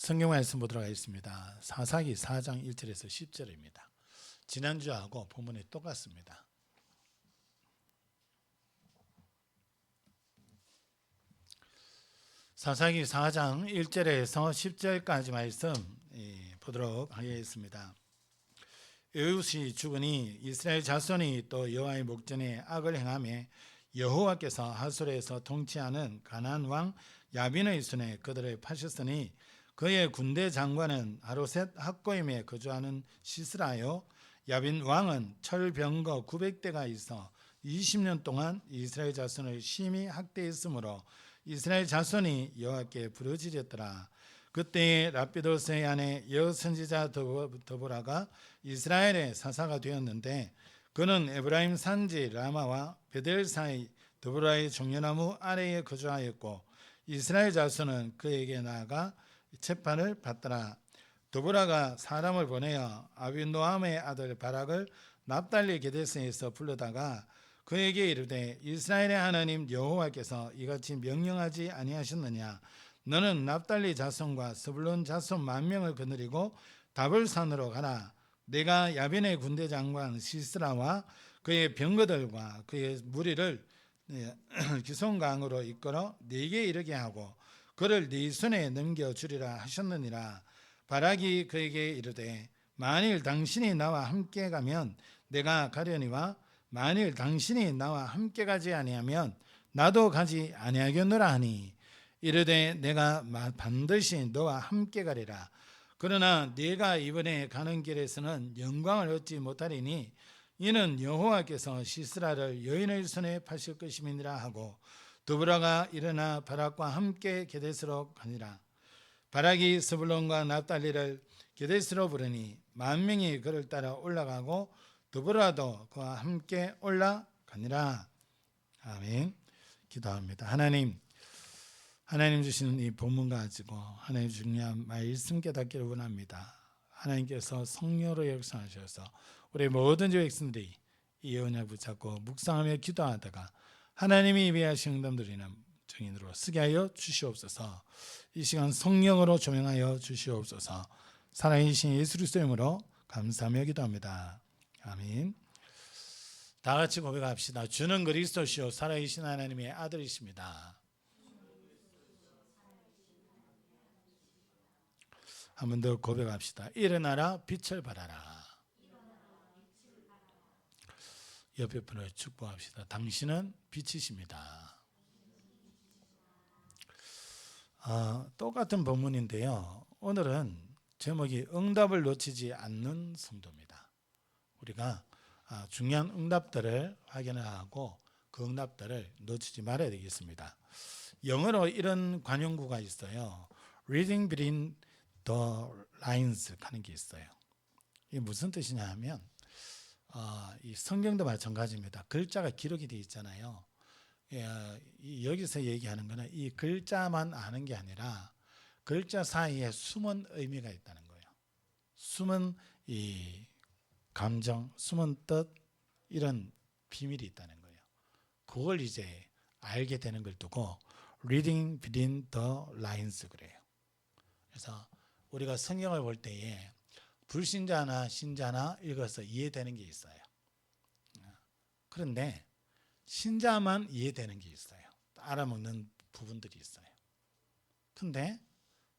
성경 말씀 보도록 하겠습니다. 사사기 4장 1절에서 10절입니다. 지난주하고 본문이 똑같습니다. 사사기 4장 1절에서 10절까지 말씀 보도록 하겠습니다. 에훗이 죽으니 이스라엘 자손이 또 여호와의 목전에 악을 행하며 여호와께서 하솔에서 통치하는 가나안 왕 야빈의 손에 그들을 파셨으니 그의 군대 장관은 하로셋 학고임에 거주하는 시스라요. 야빈 왕은 철병거 900대가 있어 20년 동안 이스라엘 자손을 심히 학대했으므로 이스라엘 자손이 여호와께 부르짖었더라. 그때에 라피도스의 아내 여선지자 드보라가 이스라엘의 사사가 되었는데 그는 에브라임 산지 라마와 베델 사이 드보라의 종려나무 아래에 거주하였고 이스라엘 자손은 그에게 나아가 재판을 받더라. 드보라가 사람을 보내어 아비노함의 아들 바락을 납달리 게데스에서 불러다가 그에게 이르되 이스라엘의 하나님 여호와께서 이같이 명령하지 아니하셨느냐. 너는 납달리 자손과 스불론 자손 10,000명을 거느리고 다볼산으로 가라. 내가 야빈의 군대 장관 시스라와 그의 병거들과 그의 무리를 기송강으로 이끌어 네게 이르게 하고 그를 네 손에 넘겨주리라 하셨느니라. 바락이 그에게 이르되 만일 당신이 나와 함께 가면 내가 가려니와 만일 당신이 나와 함께 가지 아니하면 나도 가지 아니하겠노라 하니 이르되 내가 반드시 너와 함께 가리라. 그러나 네가 이번에 가는 길에서는 영광을 얻지 못하리니 이는 여호와께서 시스라를 여인의 손에 파실 것임이니라 하고 드보라가 일어나 바락과 함께 게데스로 가니라. 바락이 스불론과 납달리를 게데스로 부르니 10,000명이 그를 따라 올라가고 드보라도 그와 함께 올라가니라. 아멘. 기도합니다. 하나님 주시는 이 본문 가지고 하나님 중요한 말씀 깨닫기를 원합니다. 하나님께서 성령으로 역사하셔서 우리 모든 백성들이 이 언약 붙잡고 묵상하며 기도하다가 하나님이 예비하신 응답 드리는 증인으로 쓰게 하여 주시옵소서. 이 시간 성령으로 조명하여 주시옵소서. 살아계신 예수 그리스도의 이름으로 감사하며 기도합니다. 아멘. 다 같이 고백합시다. 주는 그리스도시요 살아계신 하나님의 아들이십니다. 한 번 더 고백합시다. 일어나라 빛을 발하라. 옆에 분을 축복합시다. 당신은 빛이십니다. 똑같은 본문인데요. 오늘은 제목이 응답을 놓치지 않는 성도입니다. 우리가 중요한 응답들을 확인하고 그 응답들을 놓치지 말아야 되겠습니다. 영어로 이런 관용구가 있어요. Reading between the lines 하는 게 있어요. 이게 무슨 뜻이냐 하면 이 성경도 마찬가지입니다. 글자가 기록이 되어 있잖아요. 여기서 얘기하는 거는 이 글자만 아는 게 아니라 글자 사이에 숨은 의미가 있다는 거예요. 숨은 이 감정, 숨은 뜻 이런 비밀이 있다는 거예요. 그걸 이제 알게 되는 걸 두고 reading between the lines 그래요. 그래서 우리가 성경을 볼 때에 불신자나 신자나 읽어서 이해되는 게 있어요. 그런데 신자만 이해되는 게 있어요. 알아먹는 부분들이 있어요. 근데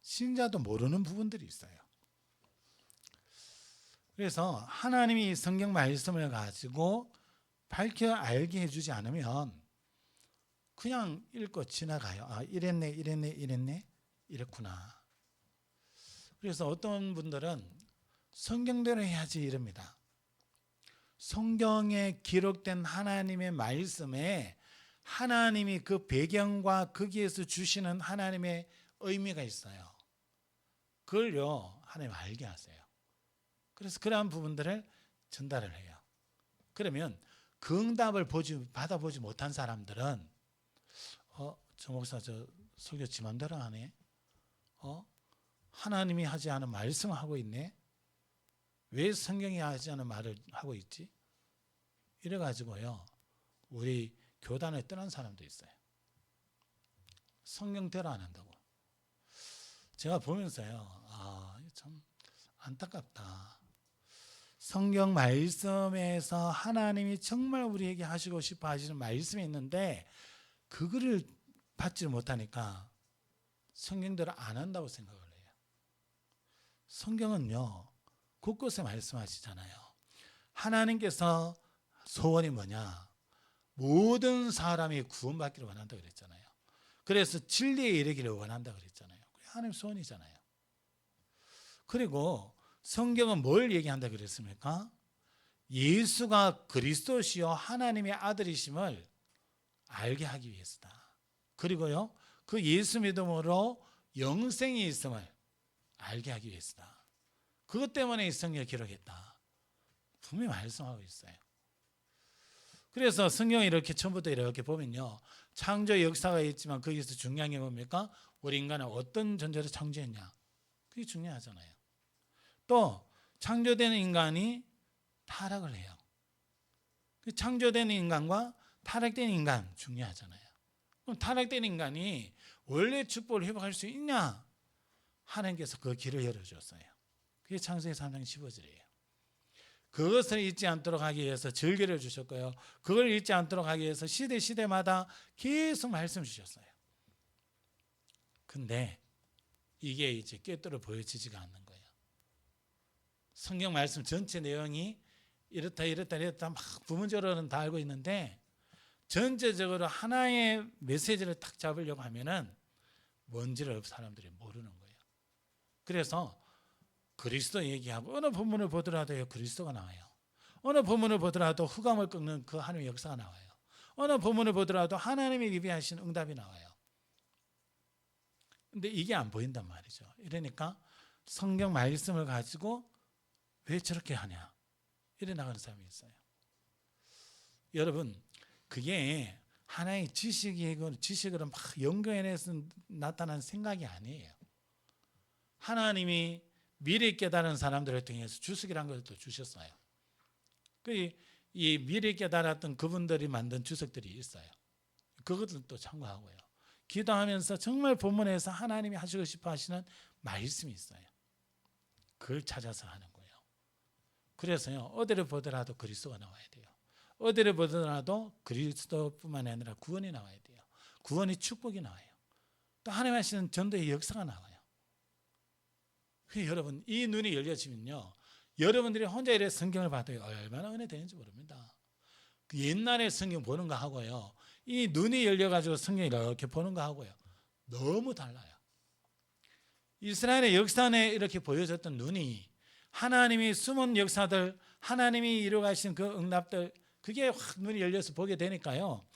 신자도 모르는 부분들이 있어요. 그래서 하나님이 성경 말씀을 가지고 밝혀 알게 해주지 않으면 그냥 읽고 지나가요. 이랬네 이랬구나. 그래서 어떤 분들은 성경대로 해야지 이럽니다. 성경에 기록된 하나님의 말씀에 하나님이 그 배경과 거기에서 주시는 하나님의 의미가 있어요. 그걸요 하나님 알게 하세요. 그래서 그러한 부분들을 전달을 해요. 그러면 그 응답을 받아보지 못한 사람들은 저 목사 저 설교 지 맘대로 하네. 하나님이 하지 않은 말씀을 하고 있네. 왜 성경이 하지 않은 말을 하고 있지? 이래가지고요 우리 교단을 떠난 사람도 있어요. 성경대로 안 한다고. 제가 보면서요, 참 안타깝다. 성경 말씀에서 하나님이 정말 우리에게 하시고 싶어 하시는 말씀이 있는데 그거를 받지 못하니까 성경대로 안 한다고 생각을 해요. 성경은요, 곳곳에 말씀하시잖아요. 하나님께서 소원이 뭐냐? 모든 사람이 구원받기를 원한다고 그랬잖아요. 그래서 진리에 이르기를 원한다고 그랬잖아요. 그게 하나님 소원이잖아요. 그리고 성경은 뭘 얘기한다 그랬습니까? 예수가 그리스도시요 하나님의 아들이심을 알게 하기 위해서다. 그리고요, 그 예수 믿음으로 영생이 있음을 알게 하기 위해서다. 그것 때문에 이 성경을 기록했다. 분명히 말씀하고 있어요. 그래서 성경을 이렇게 처음부터 이렇게 보면요, 창조 역사가 있지만 거기서 중요한 게 뭡니까? 우리 인간은 어떤 존재로 창조했냐? 그게 중요하잖아요. 또 창조된 인간이 타락을 해요. 그 창조된 인간과 타락된 인간 중요하잖아요. 그럼 타락된 인간이 원래 축복을 회복할 수 있냐? 하나님께서 그 길을 열어줬어요. 그게 창세기 3장 15절이에요. 그것을 잊지 않도록 하기 위해서 절기를 주셨고요. 그걸 잊지 않도록 하기 위해서 시대마다 계속 말씀 주셨어요. 근데 이게 이제 꿰뚫어 보여지지가 않는 거예요. 성경 말씀 전체 내용이 이렇다 막 부문적으로는 다 알고 있는데 전체적으로 하나의 메시지를 딱 잡으려고 하면은 뭔지를 사람들이 모르는 거예요. 그래서 그리스도 얘기하고 어느 본문을 보더라도 그리스도가 나와요. 어느 본문을 보더라도 흑암을 꺾는 그 하나님의 역사가 나와요. 어느 본문을 보더라도 하나님이 예비하신 응답이 나와요. 근데 이게 안 보인단 말이죠. 이러니까 성경 말씀을 가지고 왜 저렇게 하냐 이래 나가는 사람이 있어요. 여러분, 그게 하나의 지식으로 막 연구해내서 나타난 생각이 아니에요. 하나님이 미리 깨달은 사람들을 통해서 주석이라는 것도 주셨어요. 이 미리 깨달았던 그분들이 만든 주석들이 있어요. 그것들도 참고하고요. 기도하면서 정말 본문에서 하나님이 하시고 싶어 하시는 말씀이 있어요. 그걸 찾아서 하는 거예요. 그래서요, 어디를 보더라도 그리스도가 나와야 돼요. 어디를 보더라도 그리스도뿐만 아니라 구원이 나와야 돼요. 구원이 축복이 나와요. 또 하나님 하시는 전도의 역사가 나와요. 여러분, 이 눈이 열려지면요, 여러분들이 혼자 이래 성경을 봐도 얼마나 은혜 되는지 모릅니다. 옛날에 성경 보는 거 하고요, 이 눈이 열려가지고 성경 이렇게 보는 거 하고요, 너무 달라요. 이스라엘의 역사 안에 이렇게 보여졌던 눈이 하나님이 숨은 역사들, 하나님이 이루어가신 그 응답들, 그게 확 눈이 열려서 보게 되니까요,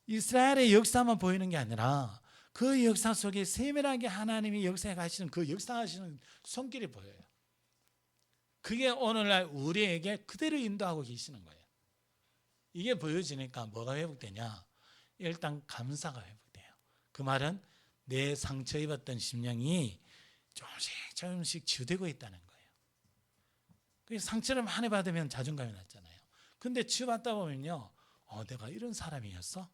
이스라엘의 역사만 보이는 게 아니라 그 역사 속에 세밀하게 하나님이 역사에 가시는 그 역사하시는 손길이 보여요. 그게 오늘날 우리에게 그대로 인도하고 계시는 거예요. 이게 보여지니까 뭐가 회복되냐? 일단 감사가 회복돼요. 그 말은 내 상처 입었던 심령이 조금씩 치유되고 있다는 거예요. 상처를 많이 받으면 자존감이 낮잖아요. 근데 치유받다 보면요, 내가 이런 사람이었어?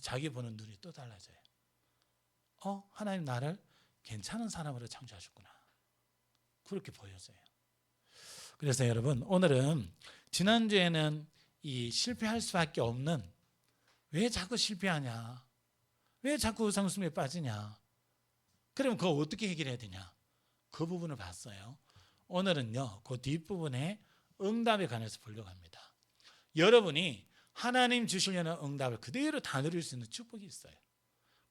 자기 보는 눈이 또 달라져요. 하나님 나를 괜찮은 사람으로 창조하셨구나. 그렇게 보여져요. 그래서 여러분, 오늘은 지난주에는 이 실패할 수밖에 없는, 왜 자꾸 실패하냐? 왜 자꾸 우상숭배에 빠지냐? 그러면 그거 어떻게 해결해야 되냐? 그 부분을 봤어요. 오늘은요, 그 뒷부분에 응답에 관해서 보려고 합니다. 여러분이 하나님 주시려는 응답을 그대로 다 누릴 수 있는 축복이 있어요.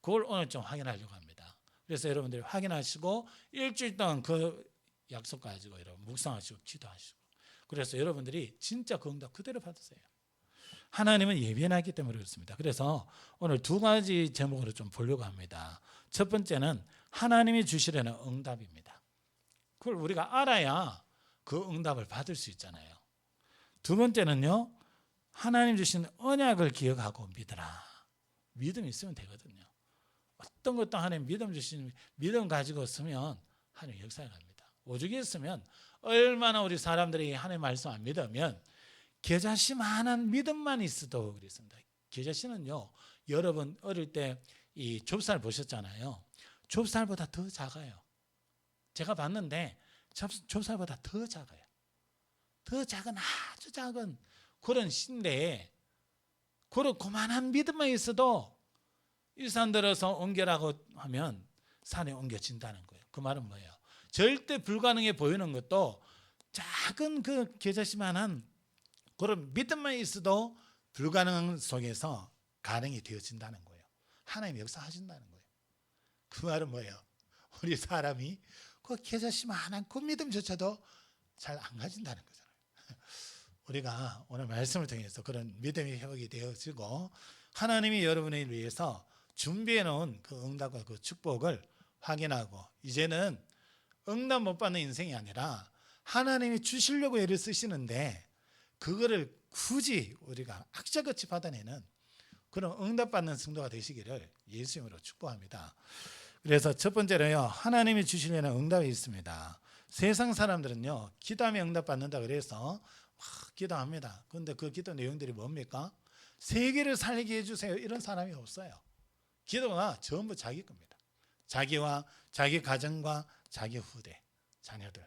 그걸 오늘 좀 확인하려고 합니다. 그래서 여러분들이 확인하시고 일주일 동안 그 약속 가지고 여러분 묵상하시고 기도하시고, 그래서 여러분들이 진짜 그 응답 그대로 받으세요. 하나님은 예비해놨기 때문에 그렇습니다. 그래서 오늘 두 가지 제목으로 좀 보려고 합니다. 첫 번째는 하나님이 주시려는 응답입니다. 그걸 우리가 알아야 그 응답을 받을 수 있잖아요. 두 번째는요, 하나님 주신 언약을 기억하고 믿으라. 믿음이 있으면 되거든요. 어떤 것도 하나님 믿음 주시는 믿음 가지고 있으면 하나님 역사에 갑니다. 오죽이 있으면 얼마나 우리 사람들이 하나님 말씀 안 믿으면 겨자씨만한 믿음만 있어도 그랬습니다. 겨자씨는요, 여러분 어릴 때 이 좁쌀 보셨잖아요. 좁쌀보다 더 작아요. 제가 봤는데 좁쌀보다 더 작아요. 더 작은, 아주 작은 그런 씨인데, 그런 고만한 믿음만 있어도 이 산 들어서 옮겨라고 하면 산에 옮겨진다는 거예요. 그 말은 뭐예요? 절대 불가능해 보이는 것도 작은 그 겨자씨만한 그런 믿음만 있어도 불가능 속에서 가능이 되어진다는 거예요. 하나님 역사하신다는 거예요. 그 말은 뭐예요? 우리 사람이 그 겨자씨만한 그 믿음조차도 잘 안 가진다는 거잖아요. 우리가 오늘 말씀을 통해서 그런 믿음이 회복이 되어지고, 하나님이 여러분을 위해서 준비해 놓은 그 응답과 그 축복을 확인하고, 이제는 응답 못 받는 인생이 아니라 하나님이 주시려고 애를 쓰시는데 그거를 굳이 우리가 악자같이 받아내는 그런 응답받는 성도가 되시기를 예수 이름으로 축복합니다. 그래서 첫 번째로요, 하나님이 주시려는 응답이 있습니다. 세상 사람들은요, 기도하면 응답받는다 그래서 막 기도합니다. 그런데 그 기도 내용들이 뭡니까? 세계를 살게 해주세요, 이런 사람이 없어요. 기도가 전부 자기 겁니다. 자기와 자기 가정과 자기 후대, 자녀들,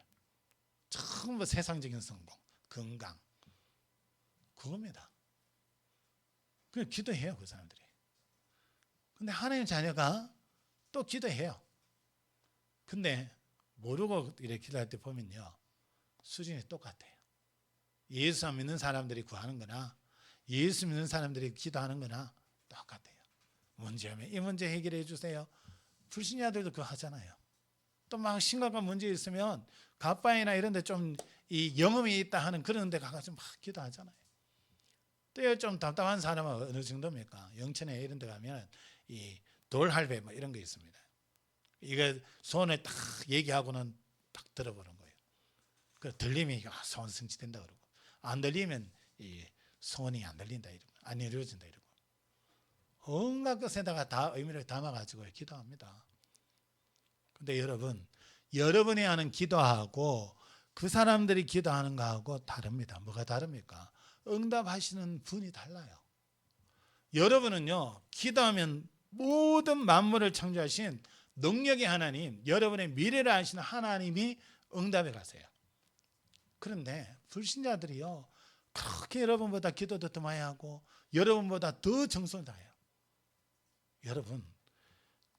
전부 세상적인 성공, 건강, 그겁니다. 그냥 기도해요, 그 사람들이. 근데 하나님 자녀가 또 기도해요. 근데 모르고 이렇게 기도할 때 보면요, 수준이 똑같아요. 예수 안 믿는 사람들이 구하는 거나 예수 믿는 사람들이 기도하는 거나 똑같아요. 문제면 이 문제 해결해 주세요. 불신자들도 그거 하잖아요. 또 막 심각한 문제 있으면 갑바이나 이런 데 좀 이 영험이 있다 하는 그런 데 가서 막 기도하잖아요. 또 좀 답답한 사람은 어느 정도입니까? 영천에 이런 데 가면 이 돌할배 뭐 이런 거 있습니다. 이거 손에 딱 얘기하고는 딱 들어보는 거예요. 그 들리면 소원 성취된다 그러고, 안 들리면 이 소원이 안 들린다 이러고, 안 이루어진다 이러고, 온갖 것에다가 다 의미를 담아가지고 기도합니다. 근데 여러분, 여러분이 하는 기도하고 그 사람들이 기도하는 거하고 다릅니다. 뭐가 다릅니까? 응답하시는 분이 달라요. 여러분은요, 기도하면 모든 만물을 창조하신 능력의 하나님, 여러분의 미래를 아시는 하나님이 응답해 가세요. 그런데 불신자들이요, 그렇게 여러분보다 기도도 더 많이 하고 여러분보다 더 정성을 다해요. 여러분,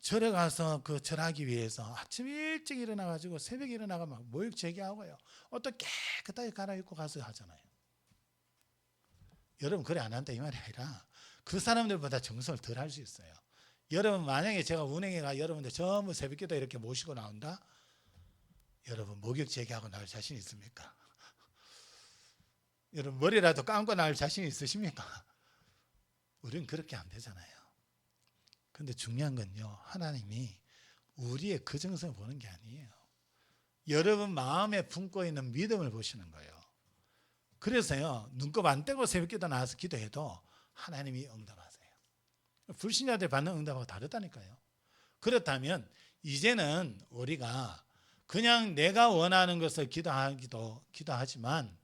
절에 가서 그 절하기 위해서 아침 일찍 일어나가지고 새벽에 일어나가 막 모욕 제기하고요, 옷도 깨끗하게 갈아입고 가서 하잖아요. 여러분 그래 안 한다 이 말이 아니라 그 사람들보다 정성을 덜 할 수 있어요. 여러분 만약에 제가 운행에 가 여러분들 전부 새벽기도 이렇게 모시고 나온다, 여러분 목욕 제기하고 나올 자신 있습니까? 여러분 머리라도 감고 나올 자신 있으십니까? 우리는 그렇게 안 되잖아요. 근데 중요한 건요, 하나님이 우리의 그 정성을 보는 게 아니에요. 여러분 마음에 품고 있는 믿음을 보시는 거예요. 그래서요, 눈곱 안 떼고 새벽기도 나와서 기도해도 하나님이 응답하세요. 불신자들 받는 응답하고 다르다니까요. 그렇다면 이제는 우리가 그냥 내가 원하는 것을 기도하지만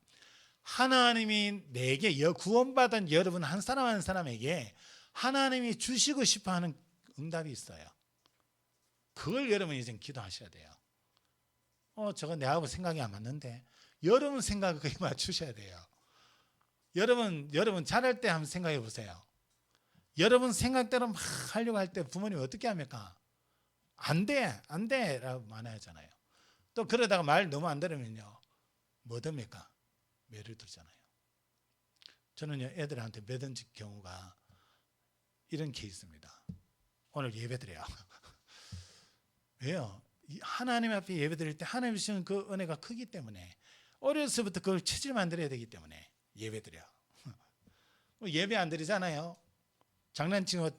하나님이 내게 구원받은 여러분 한 사람 한 사람에게 하나님이 주시고 싶어하는 응답이 있어요. 그걸 여러분이 이제 기도하셔야 돼요. 저거 내하고 생각이 안 맞는데 여러분 생각을 거기 맞추셔야 돼요. 여러분 잘할 때 한번 생각해 보세요. 여러분 생각대로 막 하려고 할 때 부모님이 어떻게 합니까? 안 돼, 안 돼 라고 말하잖아요. 또 그러다가 말 너무 안 들으면요, 뭐 됩니까? 매를 들잖아요. 저는요, 애들한테 매던 경우가 이런 케이스입니다. 오늘 예배드려요. 왜요? 하나님 앞에 예배드릴 때 하나님 주시는 그 은혜가 크기 때문에 어려서부터 그걸 체질 만들어야 되기 때문에 예배드려. 예배 안 드리잖아요. 장난치고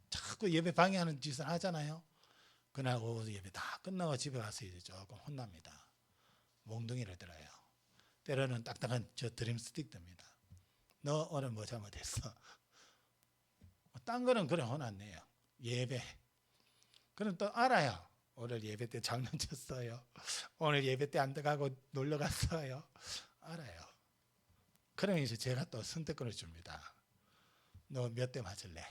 자꾸 예배 방해하는 짓을 하잖아요. 그날 오후 예배 다 끝나고 집에 가서 이제 조금 혼납니다. 몽둥이를 들어요. 때로는 딱딱한 저 드림스틱 듭니다. 너 오늘 뭐 잘못했어? 딴 거는 그래 혼 안 내요. 예배. 그럼 또 알아요. 오늘 예배 때 장난쳤어요. 오늘 예배 때 안 들어가고 놀러 갔어요. 알아요. 그러면 이제 제가 또 선택권을 줍니다. 너 몇 대 맞을래?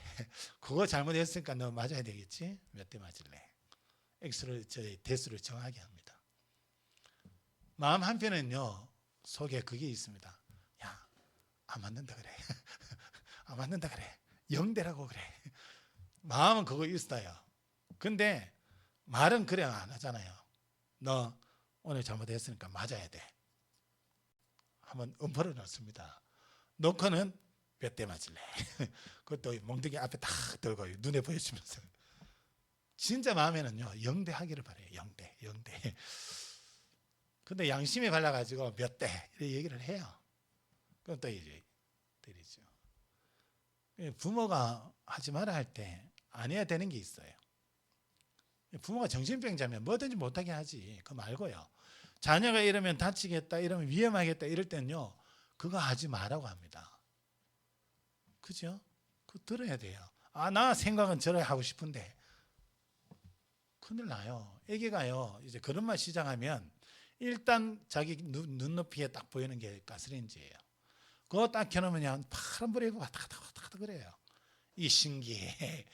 그거 잘못했으니까 너 맞아야 되겠지? 몇 대 맞을래? X를 대수를 정하게 합니다. 마음 한편은요 속에 그게 있습니다. 야, 안 맞는다 그래. 안 맞는다 그래. 영대라고 그래. 마음은 그거 있어요. 근데 말은 그래 안 하잖아요. 너 오늘 잘못했으니까 맞아야 돼. 한번 음포를 넣습니다. 놓고는 몇 대 맞을래. 그것도 몽둥이 앞에 딱 들고 눈에 보여주면서 진짜 마음에는요 영대하기를 바래요. 영대. 근데 양심에 발라가지고 몇 대 이렇게 얘기를 해요. 그럼 또 이제 때리죠. 부모가 하지 마라 할 때 안 해야 되는 게 있어요. 부모가 정신병자면 뭐든지 못하게 하지. 그거 말고요. 자녀가 이러면 다치겠다, 이러면 위험하겠다 이럴 때는요 그거 하지 마라고 합니다. 그죠? 그거 들어야 돼요. 아, 나 생각은 저래 하고 싶은데 큰일 나요. 애기가요 이제 그런 말 시작하면 일단 자기 눈높이에 딱 보이는 게 가스레인지예요. 그거 딱 켜놓으면 파란불이 왔다 갔다 그래요. 이 신기해.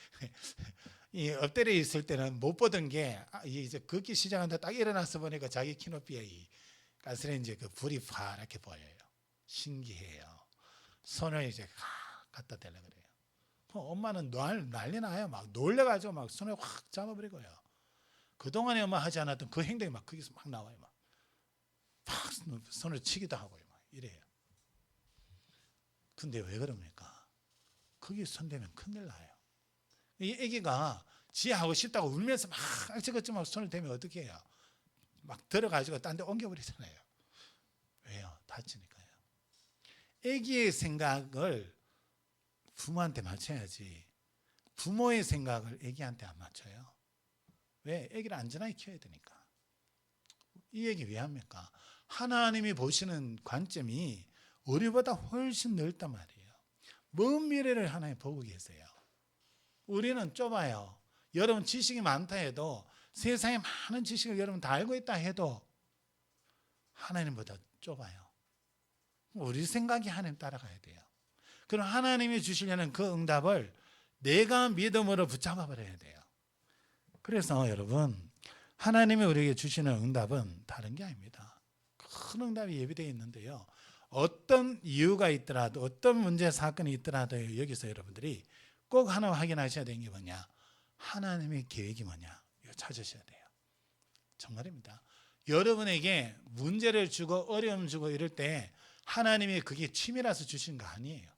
이 엎드려 있을 때는 못 보던 게 이제 걷기 시작하는데 딱 일어나서 보니까 자기 키높이에 이 가스레인지 그 불이 파랗게 보여요. 신기해요. 손을 이제 갖다 대려 그래요. 엄마는 난리 나요. 막 놀래가지고 막 손을 확 잡아버리고요. 그동안에 엄마 하지 않았던 그 행동이 막 거기서 막 나와요. 막 손을 치기도 하고요. 막 이래요. 근데 왜 그럽니까? 거기 손대면 큰일 나요. 이 애기가 지 하고 싶다고 울면서 막 악지겁지 손을 대면 어떻게 해요? 막 들어가지고 딴 데 옮겨버리잖아요. 왜요? 다치니까요. 애기의 생각을 부모한테 맞춰야지 부모의 생각을 애기한테 안 맞춰요. 왜? 애기를 안전하게 키워야 되니까. 이 얘기 왜 합니까? 하나님이 보시는 관점이 우리보다 훨씬 넓단 말이에요. 먼 미래를 하나님 보고 계세요. 우리는 좁아요. 여러분 지식이 많다 해도 세상에 많은 지식을 여러분 다 알고 있다 해도 하나님보다 좁아요. 우리 생각이 하나님 따라가야 돼요. 그럼 하나님이 주시려는 그 응답을 내가 믿음으로 붙잡아 버려야 돼요. 그래서 여러분 하나님이 우리에게 주시는 응답은 다른 게 아닙니다. 큰 응답이 예비되어 있는데요. 어떤 이유가 있더라도 어떤 문제 사건이 있더라도 여기서 여러분들이 꼭 하나 확인하셔야 되는 게 뭐냐? 하나님의 계획이 뭐냐? 이거 찾으셔야 돼요. 정말입니다. 여러분에게 문제를 주고 어려움 주고 이럴 때 하나님이 그게 취미라서 주신 거 아니에요.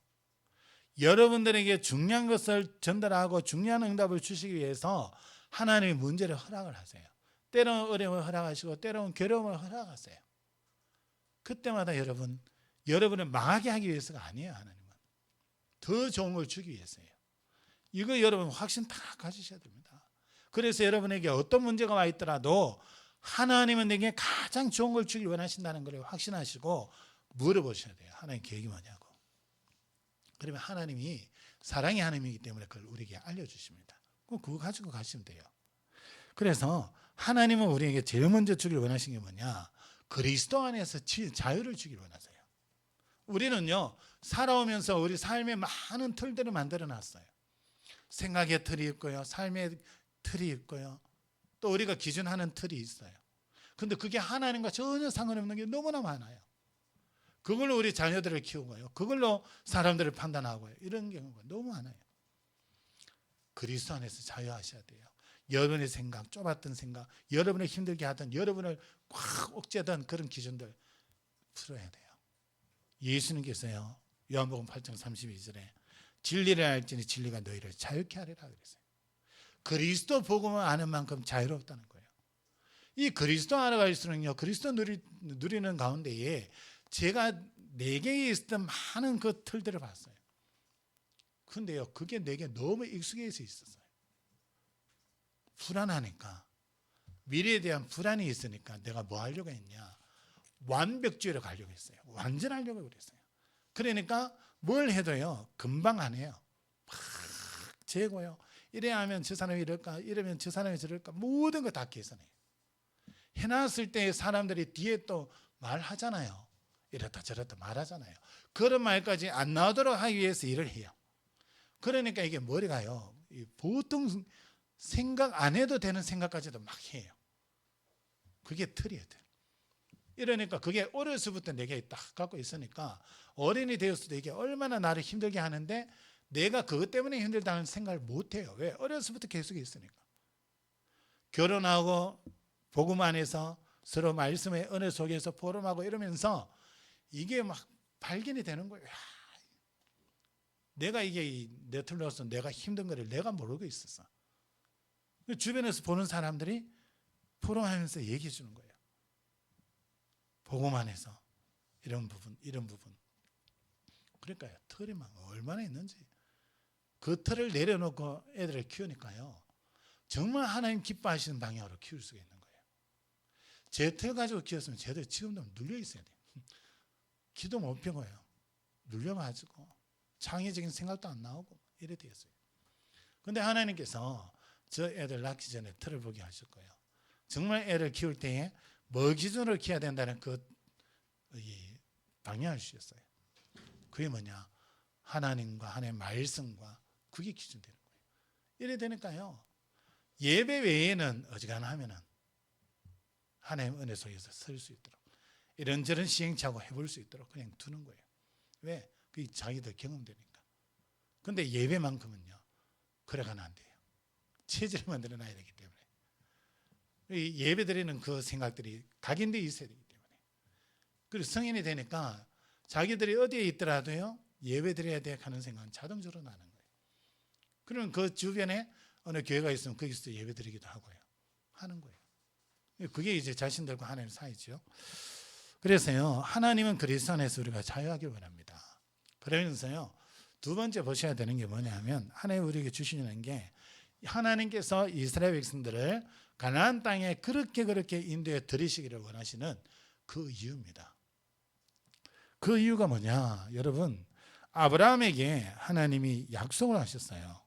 여러분들에게 중요한 것을 전달하고 중요한 응답을 주시기 위해서 하나님이 문제를 허락을 하세요. 때로는 어려움을 허락하시고 때로는 괴로움을 허락하세요. 그때마다 여러분을 망하게 하기 위해서가 아니에요. 하나님은 더 좋은 걸 주기 위해서예요. 이거 여러분 확신 다 가지셔야 됩니다. 그래서 여러분에게 어떤 문제가 와 있더라도 하나님은 내게 가장 좋은 걸 주길 원하신다는 걸 확신하시고 물어보셔야 돼요. 하나님 계획이 뭐냐고. 그러면 하나님이 사랑의 하나님이기 때문에 그걸 우리에게 알려주십니다. 그거 가지고 가시면 돼요. 그래서 하나님은 우리에게 제일 먼저 주길 원하신 게 뭐냐? 그리스도 안에서 자유를 주길 원하세요. 우리는요 살아오면서 우리 삶에 많은 틀들을 만들어 놨어요. 생각의 틀이 있고요, 삶의 틀이 있고요, 또 우리가 기준하는 틀이 있어요. 근데 그게 하나님과 전혀 상관없는 게 너무나 많아요. 그걸로 우리 자녀들을 키우고요, 그걸로 사람들을 판단하고요, 이런 경우가 너무 많아요. 그리스도 안에서 자유하셔야 돼요. 여러분의 생각, 좁았던 생각, 여러분을 힘들게 하던, 여러분을 확 억제하던 그런 기준들 풀어야 돼요. 예수님께서요 요한복음 8장 32절에 진리를 알지니 진리가 너희를 자유케 하리라 그랬어요. 그리스도 복음을 아는 만큼 자유롭다는 거예요. 이 그리스도 알아갈수록요 그리스도 누리는 가운데에 제가 내게 있었던 많은 그 틀들을 봤어요. 근데요 그게 내게 너무 익숙해져 있었어요. 불안하니까, 미래에 대한 불안이 있으니까 내가 뭐 하려고 했냐? 완벽주의로 가려고 했어요. 완전하려고 그랬어요. 그러니까 뭘 해도요 금방 안 해요. 막 재고요. 이래야 하면 저 사람이 이럴까, 이러면 저 사람이 저럴까, 모든 거 다 계산해요. 해놨을 때 사람들이 뒤에 또 말하잖아요. 이렇다 저렇다 말하잖아요. 그런 말까지 안 나오도록 하기 위해서 일을 해요. 그러니까 이게 머리가요 보통 생각 안 해도 되는 생각까지도 막 해요. 그게 틀이에요. 틀. 이러니까 그게 어려서부터 내게 딱 갖고 있으니까 어른이 되었을 때 이게 얼마나 나를 힘들게 하는데 내가 그것 때문에 힘들다는 생각을 못해요. 왜? 어려서부터 계속 있으니까. 결혼하고 복음 안에서 서로 말씀의 은혜 속에서 포럼하고 이러면서 이게 막 발견이 되는 거예요. 야, 내가 이게 내 틀로서 내가 힘든 거를 내가 모르고 있었어. 주변에서 보는 사람들이 포럼하면서 얘기해 주는 거예요. 복음 안에서 이런 부분. 그러니까요. 틀이 막 얼마나 있는지. 그 틀을 내려놓고 애들을 키우니까요. 정말 하나님 기뻐하시는 방향으로 키울 수가 있는 거예요. 제 틀 가지고 키웠으면 쟤들 지금도 눌려 있어야 돼요. 기도 못 펴고요. 눌려가지고 창의적인 생각도 안 나오고 이래 되었어요. 그런데 하나님께서 저 애들 낳기 전에 틀을 보게 하실 거예요. 정말 애를 키울 때에 뭐 기준으로 키워야 된다는 그 방향을 주셨어요. 그게 뭐냐? 하나님과 하나님의 말씀과 그게 기준 되는 거예요. 이래 되니까요. 예배 외에는 어지간하면은 하나님 은혜 속에서 설 수 있도록 이런저런 시행착오 해볼 수 있도록 그냥 두는 거예요. 왜? 그게 자기들 경험되니까. 근데 예배만큼은요. 그래가는 안 돼요. 체질을 만들어놔야 되기 때문에. 이 예배 드리는 그 생각들이 각인되어 있어야 되기 때문에. 그리고 성인이 되니까 자기들이 어디에 있더라도요. 예배 드려야 돼 하는 생각은 자동적으로 나는 거예요. 그러면 그 주변에 어느 교회가 있으면 거기서 예배 드리기도 하고요. 하는 거예요. 그게 이제 자신들과 하나님 사이죠. 그래서요. 하나님은 그리스도 안에서 우리가 자유하길 원합니다. 그러면서요. 두 번째 보셔야 되는 게 뭐냐면 하나님 우리에게 주시는 게 하나님께서 이스라엘 백성들을 가나안 땅에 그렇게 인도해 들이시기를 원하시는 그 이유입니다. 그 이유가 뭐냐? 여러분 아브라함에게 하나님이 약속을 하셨어요.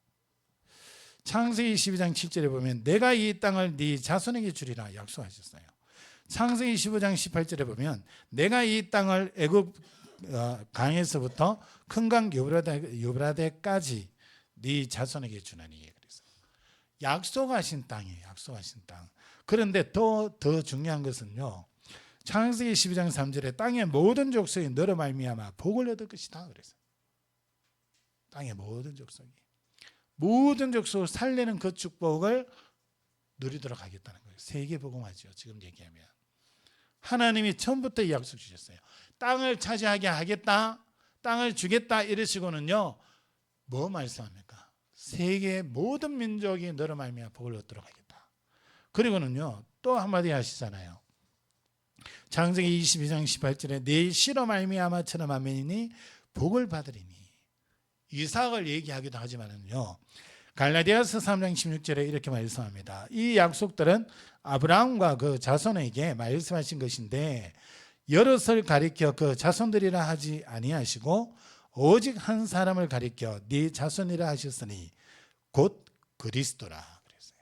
창세기 12장 7절에 보면 내가 이 땅을 네 자손에게 주리라 약속하셨어요. 창세기 15장 18절에 보면 내가 이 땅을 애굽 강에서부터 큰 강 유브라데까지 네 자손에게 주나니. 그래서 약속하신 땅이에요. 약속하신 땅. 그런데 더 중요한 것은요. 창세기 12장 3절에 땅의 모든 족속이 너로 말미암아 복을 얻을 것이다. 그래서 땅의 모든 족속을 살리는 그 축복을 누리도록 하겠다는 거예요. 세계 복음화죠. 지금 얘기하면 하나님이 처음부터 약속 주셨어요. 땅을 차지하게 하겠다, 땅을 주겠다 이러시고는요. 뭐 말씀합니까? 세계의 모든 민족이 너로 말미암아 복을 얻도록 하겠다. 그리고는요. 또 한마디 하시잖아요. 창세기 22장 18절에 내 씨로 말미암아처럼 하매니 복을 받으리니. 이삭을 얘기하기도 하지만은요. 갈라디아서 3장 16절에 이렇게 말씀합니다. 이 약속들은 아브라함과 그 자손에게 말씀하신 것인데 여럿을 가리켜 그 자손들이라 하지 아니하시고 오직 한 사람을 가리켜 네 자손이라 하셨으니 곧 그리스도라 그랬어요.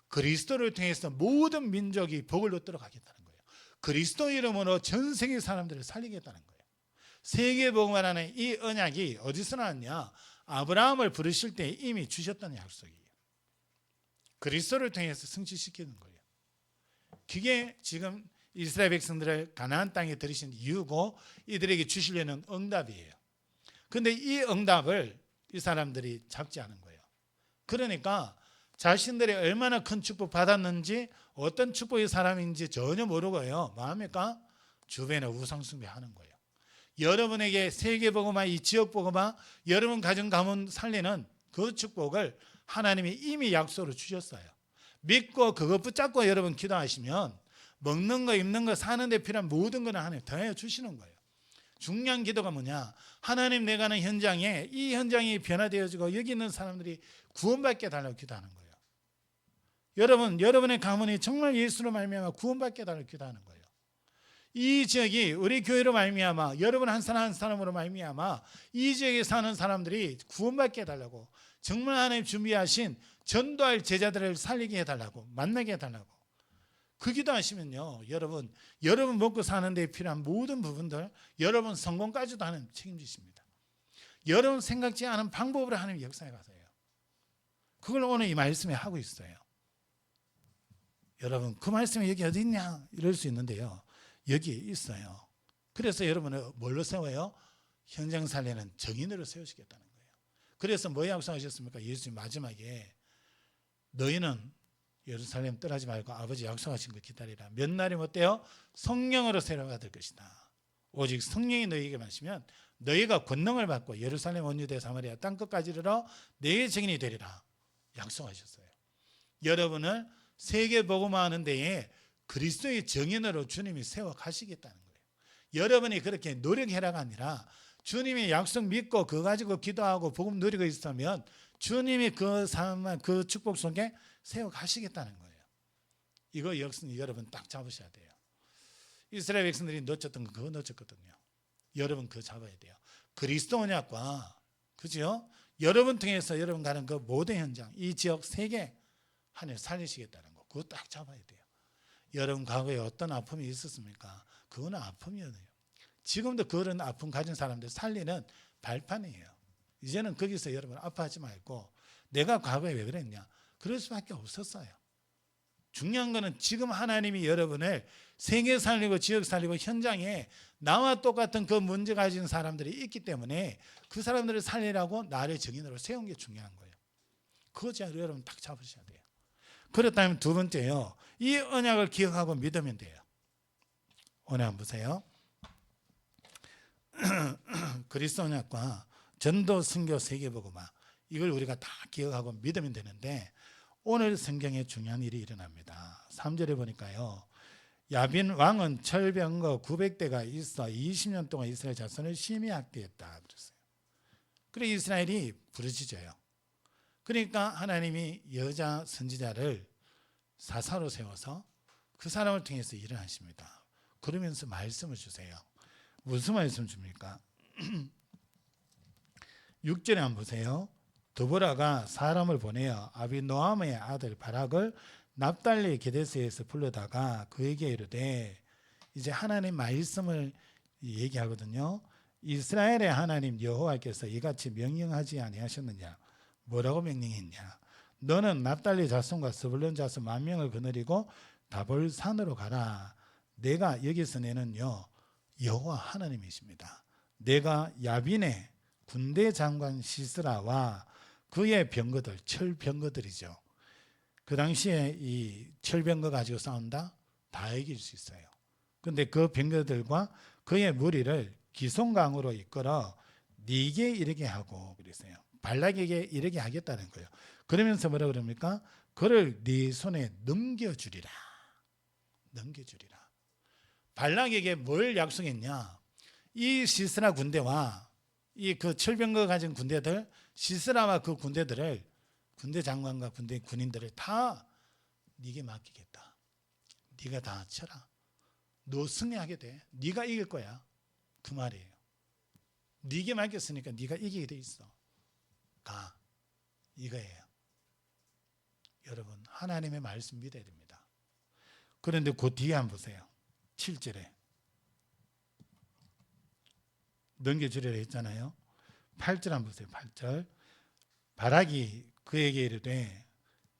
그리스도를 통해서 모든 민족이 복을 얻도록 하겠다는 거예요. 그리스도 이름으로 전 세계 사람들을 살리겠다는 거예요. 세계복음화라는 이 언약이 어디서 나왔냐? 아브라함을 부르실 때 이미 주셨다는 약속이에요. 그리스도를 통해서 성취시키는 거예요. 그게 지금 이스라엘 백성들을 가나안 땅에 들이신 이유고 이들에게 주시려는 응답이에요. 그런데 이 응답을 이 사람들이 잡지 않은 거예요. 그러니까 자신들이 얼마나 큰 축복 받았는지 어떤 축복의 사람인지 전혀 모르고요. 뭐합니까? 주변에 우상숭배하는 거예요. 여러분에게 세계복음화, 이 지역복음화, 여러분 가정 가문 살리는 그 축복을 하나님이 이미 약속으로 주셨어요. 믿고 그것 붙잡고 여러분 기도하시면 먹는 거, 입는 거, 사는 데 필요한 모든 거는 하나님 더해 주시는 거예요. 중요한 기도가 뭐냐? 하나님 내가 하는 현장에 이 현장이 변화되어지고 여기 있는 사람들이 구원받게 달라고 기도하는 거예요. 여러분의 가문이 정말 예수로 말미암아 구원받게 달라고 기도하는 거예요. 이 지역이 우리 교회로 말미암아 여러분 한 사람 한 사람으로 말미암아 이 지역에 사는 사람들이 구원받게 해달라고 정말 하나님 준비하신 전도할 제자들을 살리게 해달라고 만나게 해달라고 그 기도하시면요. 여러분 먹고 사는 데 필요한 모든 부분들 여러분 성공까지도 하나님 책임지십니다. 여러분 생각지 않은 방법으로 하나님 역사해 가세요. 그걸 오늘 이 말씀에 하고 있어요. 여러분 그 말씀이 여기 어디 있냐 이럴 수 있는데요. 여기에 있어요. 그래서 여러분은 뭘로 세워요? 현장 살리는 정인으로 세우시겠다는 거예요. 그래서 뭐 약속하셨습니까? 예수님 마지막에 너희는 예루살렘 떠나지 말고 아버지 약속하신 거 기다리라. 몇 날이면 어때요? 성령으로 세례받을 것이다. 오직 성령이 너희에게 마시면 너희가 권능을 받고 예루살렘 온 유대 사마리아 땅끝까지 이르러 너희의 증인이 되리라. 약속하셨어요. 여러분을 세계 복음화하는 데에 그리스도의 정인으로 주님이 세워 가시겠다는 거예요. 여러분이 그렇게 노력해라가 아니라 주님의 약속 믿고 그거 가지고 기도하고 복음 누리고 있으면 주님이 그 삶, 그 축복 속에 세워 가시겠다는 거예요. 이거 여러분 딱 잡으셔야 돼요. 이스라엘 백성들이 놓쳤던 거 그거 놓쳤거든요. 여러분 그거 잡아야 돼요. 그리스도 언약과 그죠? 여러분 통해서 여러분 가는 그 모든 현장, 이 지역 세계 하늘 살리시겠다는 거 그거 딱 잡아야 돼요. 여러분 과거에 어떤 아픔이 있었습니까? 그거는 아픔이에요. 지금도 그런 아픔 가진 사람들 살리는 발판이에요. 이제는 거기서 여러분 아파하지 말고 내가 과거에 왜 그랬냐? 그럴 수밖에 없었어요. 중요한 거는 지금 하나님이 여러분을 세계 살리고 지역 살리고 현장에 나와 똑같은 그 문제 가진 사람들이 있기 때문에 그 사람들을 살리라고 나를 증인으로 세운 게 중요한 거예요. 그거 여러분 딱 잡으셔야 돼요. 그렇다면 두 번째요. 이 언약을 기억하고 믿으면 돼요. 오늘 한번 보세요. 그리스도 언약과 전도 선교 세계복음화 이걸 우리가 다 기억하고 믿으면 되는데 오늘 성경에 중요한 일이 일어납니다. 3절에 보니까요. 야빈 왕은 철병거 900대가 있어 20년 동안 이스라엘 자손을 심히 학대했다 그랬어요. 그래 이스라엘이 부르짖어요. 그러니까 하나님이 여자 선지자를 사사로 세워서 그 사람을 통해서 일을 하십니다. 그러면서 말씀을 주세요. 무슨 말씀 줍니까? 6절에 한번 보세요. 드보라가 사람을 보내어 아비노함의 아들 바락을 납달리 게데스에서 불러다가 그에게 이르되 이제 하나님 말씀을 얘기하거든요. 이스라엘의 하나님 여호와께서 이같이 명령하지 아니하셨느냐? 뭐라고 명령했냐? 너는 납달리 자손과 스불론 자손 10,000명을 거느리고 다볼산으로 가라. 내가 여기서 내는요 여호와 하나님이십니다. 내가 야빈의 군대 장관 시스라와 그의 병거들, 철병거들이죠. 그 당시에 이 철병거 가지고 싸운다? 다 이길 수 있어요. 그런데 그 병거들과 그의 무리를 기송강으로 이끌어 네게 이르게 하고 그랬어요. 발락에게 이르게 하겠다는 거예요. 그러면서 뭐라 그럽니까? 그를 네 손에 넘겨주리라. 넘겨주리라. 발락에게 뭘 약속했냐? 이 시스라 군대와 이 그 철병거 가진 군대들, 시스라와 그 군대들을 군대 장관과 군대 군인들을 다 네게 맡기겠다. 네가 다 쳐라. 너 승리하게 돼. 네가 이길 거야. 그 말이에요. 네게 맡겼으니까 네가 이기게 돼 있어. 가. 이거예요. 여러분 하나님의 말씀 믿어야 됩니다. 그런데 그 뒤에 한번 보세요. 7절에 넘겨주리라 했잖아요. 8절 한번 보세요. 8절 바락이 그에게 이르되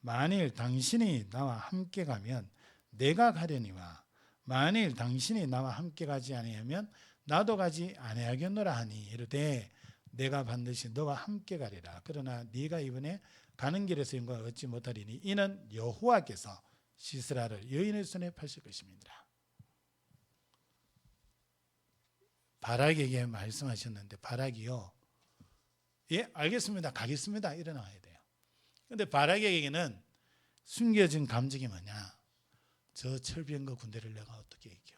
만일 당신이 나와 함께 가면 내가 가려니와 만일 당신이 나와 함께 가지 아니하면 나도 가지 아니하겠노라 하니 이르되 내가 반드시 너와 함께 가리라. 그러나 네가 이번에 가는 길에서 영광을 얻지 못하리니 이는 여호와께서 시스라를 여인의 손에 파실 것입니다. 바락에게 말씀하셨는데 바락이요. 예, 알겠습니다. 가겠습니다. 일어나야 돼요. 그런데 바락에게는 숨겨진 감정이 뭐냐? 저 철병거 군대를 내가 어떻게 이겨?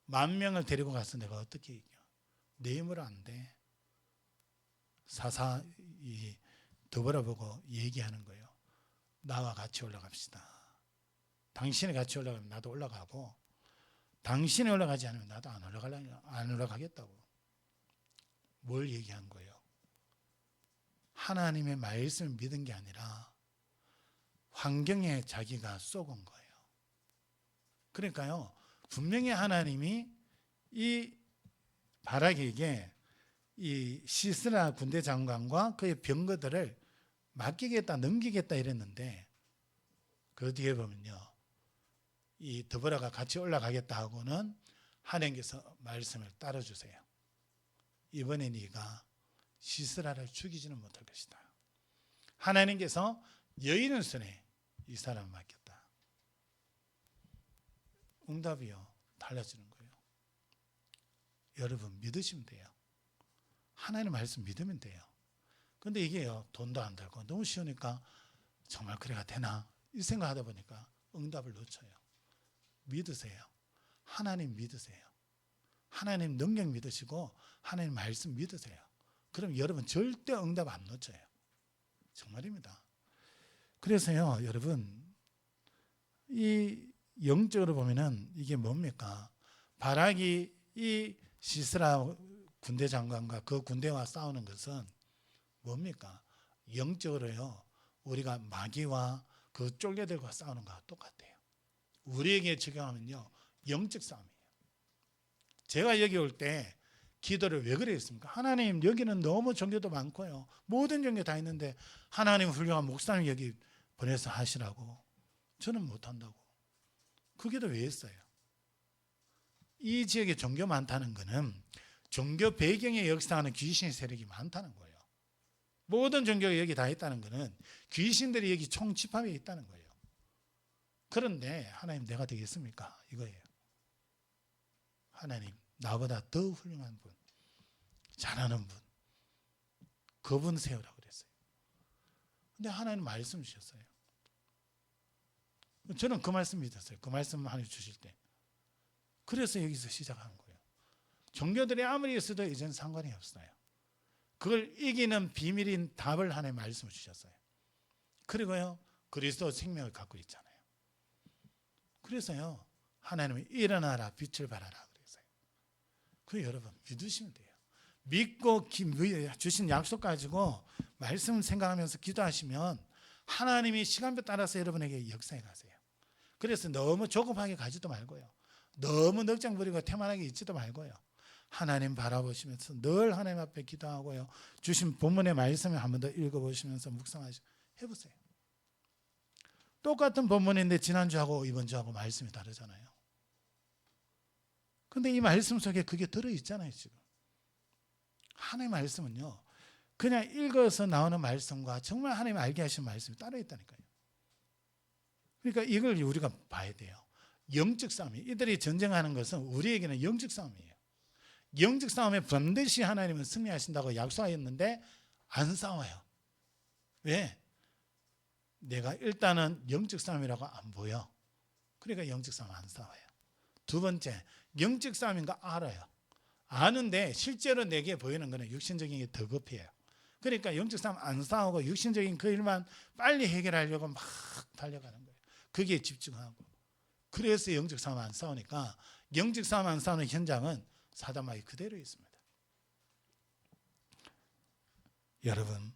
10,000명을 데리고 가서 내가 어떻게 이겨? 내 힘으로 안 돼. 사사 이 드보라 보고 얘기하는 거예요. 나와 같이 올라갑시다. 당신이 같이 올라가면 나도 올라가고 당신이 올라가지 않으면 나도 안 올라가겠다고. 뭘 얘기한 거예요? 하나님의 말씀을 믿은 게 아니라 환경에 자기가 쏘은 거예요. 그러니까요. 분명히 하나님이 이 바락에게 이 시스라 군대 장관과 그의 병거들을 맡기겠다, 넘기겠다 이랬는데 그 뒤에 보면요. 이 드보라가 같이 올라가겠다 하고는 하나님께서 말씀을 따라주세요. 이번에 네가 시스라를 죽이지는 못할 것이다. 하나님께서 여인의 손에 이 사람을 맡겼다. 응답이요, 달라지는 거예요. 여러분 믿으시면 돼요. 하나님의 말씀 믿으면 돼요. 근데 이게요, 돈도 안 들고 너무 쉬우니까 정말 그래가 되나 이 생각하다 보니까 응답을 놓쳐요. 믿으세요. 하나님 믿으세요. 하나님 능력 믿으시고 하나님 말씀 믿으세요. 그럼 여러분 절대 응답 안 놓쳐요. 정말입니다. 그래서요, 여러분 이 영적으로 보면은 이게 뭡니까? 바락이 이 시스라 군대 장관과 그 군대와 싸우는 것은 뭡니까? 영적으로요, 우리가 마귀와 그 쫄개들과 싸우는 거와 똑같아요. 우리에게 적용하면요, 영적 싸움이에요. 제가 여기 올 때 기도를 왜 그랬습니까? 하나님, 여기는 너무 종교도 많고요, 모든 종교 다 있는데 하나님 훌륭한 목사님 여기 보내서 하시라고. 저는 못한다고. 그 기도 왜 했어요? 이 지역에 종교 많다는 것은 종교 배경에 역사하는 귀신의 세력이 많다는 거예요. 모든 종교가 여기 다 있다는 것은 귀신들이 여기 총집합에 있다는 거예요. 그런데 하나님, 내가 되겠습니까? 이거예요. 하나님, 나보다 더 훌륭한 분, 잘하는 분, 그분 세우라고 그랬어요. 근데 하나님 말씀 주셨어요. 저는 그 말씀 믿었어요. 그 말씀 하나님 주실 때. 그래서 여기서 시작한 거예요. 종교들이 아무리 있어도 이제는 상관이 없어요. 그걸 이기는 비밀인 답을 하나님 말씀을 주셨어요. 그리고요, 그리스도 생명을 갖고 있잖아요. 그래서요, 하나님이 일어나라, 빛을 발하라 그랬어요. 그 여러분 믿으시면 돼요. 믿고 주신 약속 가지고 말씀 생각하면서 기도하시면 하나님이 시간표 따라서 여러분에게 역사해 가세요. 그래서 너무 조급하게 가지도 말고요, 너무 넉장 부리고 태만하게 있지도 말고요, 하나님 바라보시면서 늘 하나님 앞에 기도하고요, 주신 본문의 말씀을 한 번 더 읽어보시면서 묵상하시고 해보세요. 똑같은 본문인데 지난주하고 이번주하고 말씀이 다르잖아요. 근데 이 말씀 속에 그게 들어있잖아요. 지금 하나님의 말씀은요, 그냥 읽어서 나오는 말씀과 정말 하나님 알게 하신 말씀이 따로 있다니까요. 그러니까 이걸 우리가 봐야 돼요. 영적 싸움이, 이들이 전쟁하는 것은 우리에게는 영적 싸움이에요. 영적 싸움에 반드시 하나님은 승리하신다고 약속하였는데 안 싸워요. 왜? 내가 일단은 영적 싸움이라고 안 보여. 그러니까 영적 싸움 안 싸워요. 두 번째, 영적 싸움인 거 알아요. 아는데 실제로 내게 보이는 거는 육신적인 게 더 급해요. 그러니까 영적 싸움 안 싸우고 육신적인 그 일만 빨리 해결하려고 막 달려가는 거예요. 거기에 집중하고. 그래서 영적 싸움 안 싸우니까, 영적 싸움 안 싸우는 현장은 사단마귀 그대로 있습니다. 여러분,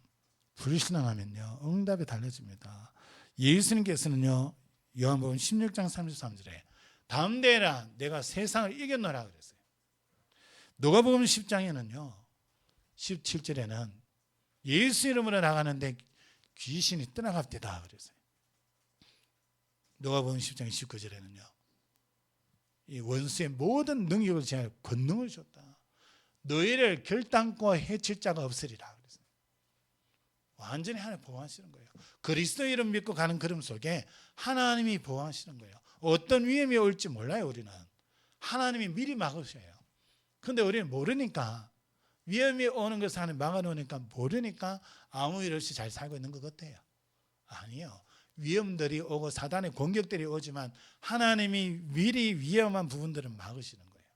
불신앙하면요, 응답이 달라집니다. 예수님께서는요, 요한복음 16장 33절에 다음 대라 내가 세상을 이겼노라 그랬어요. 누가복음 10장에는요 17절에는 예수 이름으로 나가는데 귀신이 떠나갑디다 그랬어요. 누가복음 10장 19절에는요 이 원수의 모든 능력을 제할 권능을 줬다. 너희를 결단코 해칠 자가 없으리라 그랬어요. 완전히 하나님 보호하시는 거예요. 그리스도 이름 믿고 가는 걸음 속에 하나님이 보호하시는 거예요. 어떤 위험이 올지 몰라요. 우리는 하나님이 미리 막으셔요. 그런데 우리는 모르니까, 위험이 오는 것을 하나님 막아놓으니까 모르니까 아무 일 없이 잘 살고 있는 것 같아요. 아니요, 위험들이 오고 사단의 공격들이 오지만 하나님이 미리 위험한 부분들은 막으시는 거예요.